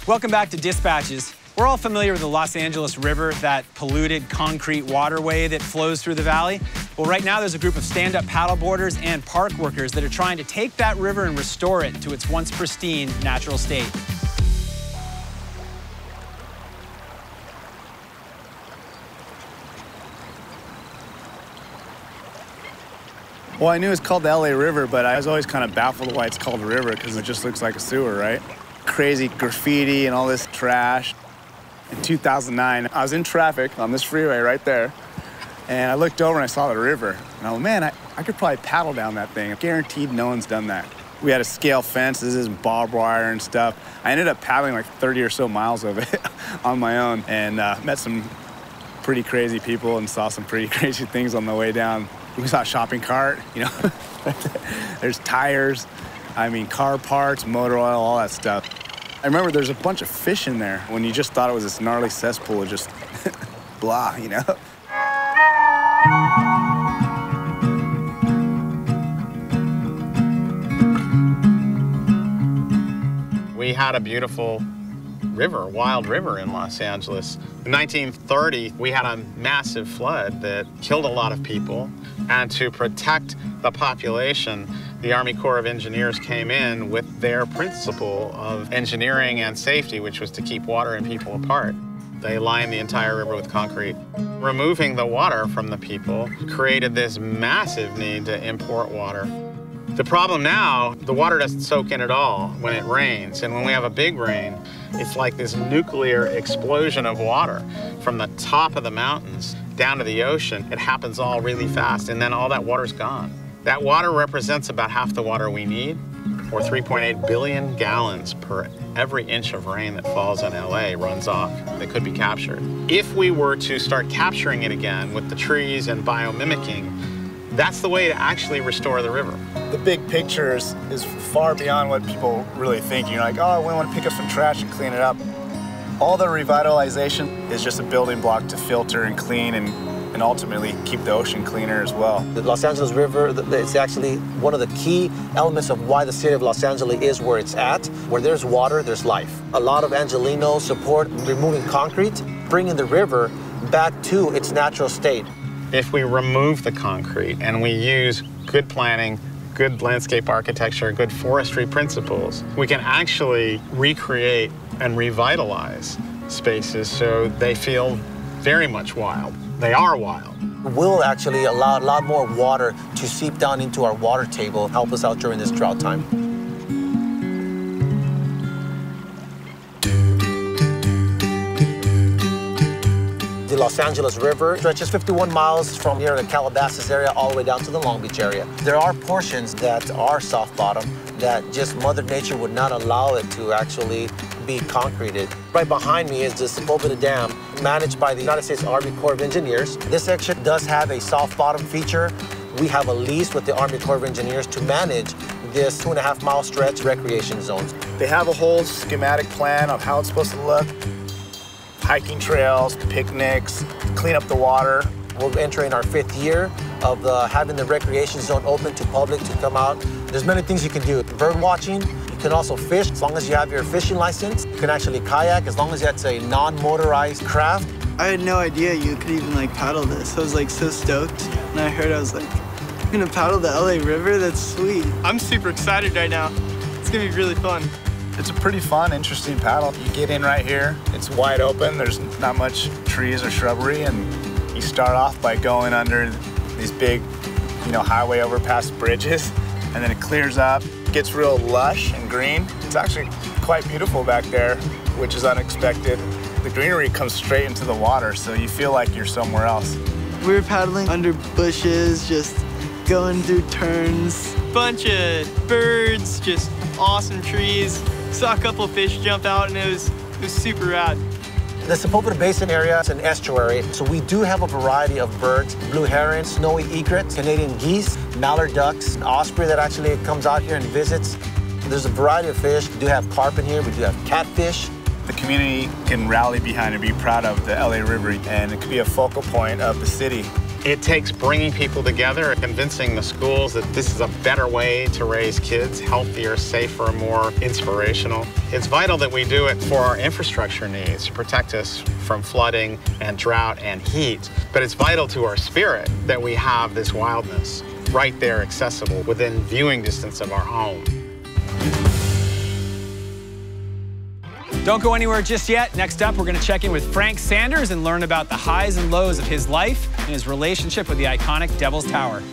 Welcome back to Dispatches. We're all familiar with the Los Angeles River, that polluted concrete waterway that flows through the valley. Well, right now there's a group of stand-up paddleboarders and park workers that are trying to take that river and restore it to its once pristine natural state. Well, I knew it was called the LA River, but I was always kind of baffled why it's called a river, because it just looks like a sewer, right? Crazy graffiti and all this trash. In 2009, I was in traffic on this freeway right there, and I looked over and I saw the river. And I went, man, I could probably paddle down that thing. Guaranteed no one's done that. We had to scale fences and barbed wire and stuff. I ended up paddling like 30 or so miles of it on my own, and met some pretty crazy people and saw some pretty crazy things on the way down. We saw a shopping cart, you know. There's tires, I mean, car parts, motor oil, all that stuff. I remember there's a bunch of fish in there when you just thought it was this gnarly cesspool of just blah, you know. We had a beautiful river, wild river in Los Angeles. In 1930, we had a massive flood that killed a lot of people. And to protect the population, the Army Corps of Engineers came in with their principle of engineering and safety, which was to keep water and people apart. They lined the entire river with concrete. Removing the water from the people created this massive need to import water. The problem now, the water doesn't soak in at all when it rains. And when we have a big rain, it's like this nuclear explosion of water from the top of the mountains down to the ocean. It happens all really fast, and then all that water's gone. That water represents about half the water we need, or 3.8 billion gallons per every inch of rain that falls in LA runs off that could be captured. If we were to start capturing it again with the trees and biomimicking, that's the way to actually restore the river. The big picture is far beyond what people really think. You're like, oh, we want to pick up some trash and clean it up. All the revitalization is just a building block to filter and clean and ultimately keep the ocean cleaner as well. The Los Angeles River is actually one of the key elements of why the city of Los Angeles is where it's at. Where there's water, there's life. A lot of Angelenos support removing concrete, bringing the river back to its natural state. If we remove the concrete and we use good planning, good landscape architecture, good forestry principles, we can actually recreate and revitalize spaces so they feel very much wild. They are wild. We'll actually allow a lot more water to seep down into our water table, help us out during this drought time. The Los Angeles River stretches 51 miles from here in the Calabasas area all the way down to the Long Beach area. There are portions that are soft bottom that just Mother Nature would not allow it to actually be concreted. Right behind me is the Sepulveda Dam, managed by the United States Army Corps of Engineers. This section does have a soft bottom feature. We have a lease with the Army Corps of Engineers to manage this 2.5-mile stretch recreation zones. They have a whole schematic plan of how it's supposed to look. Hiking trails, picnics, clean up the water. We're entering our 5th year of having the recreation zone open to public to come out. There's many things you can do. Bird watching, you can also fish as long as you have your fishing license. You can actually kayak as long as that's a non-motorized craft. I had no idea you could even paddle this. I was so stoked. And I heard, I was like, I'm gonna paddle the LA River? That's sweet. I'm super excited right now. It's gonna be really fun. It's a pretty fun, interesting paddle. You get in right here, it's wide open, there's not much trees or shrubbery, and you start off by going under these big, highway overpass bridges, and then it clears up, gets real lush and green. It's actually quite beautiful back there, which is unexpected. The greenery comes straight into the water, so you feel like you're somewhere else. We were paddling under bushes, just going through turns. Bunch of birds, just awesome trees. Saw a couple of fish jump out, and it was super rad. The Sepulveda Basin area is an estuary, so we do have a variety of birds. Blue heron, snowy egret, Canadian geese, mallard ducks, osprey that actually comes out here and visits. There's a variety of fish. We do have carp in here, we do have catfish. The community can rally behind and be proud of the LA River, and it could be a focal point of the city. It takes bringing people together, convincing the schools that this is a better way to raise kids, healthier, safer, more inspirational. It's vital that we do it for our infrastructure needs to protect us from flooding and drought and heat. But it's vital to our spirit that we have this wildness right there accessible within viewing distance of our home. Don't go anywhere just yet. Next up, we're going to check in with Frank Sanders and learn about the highs and lows of his life and his relationship with the iconic Devil's Tower.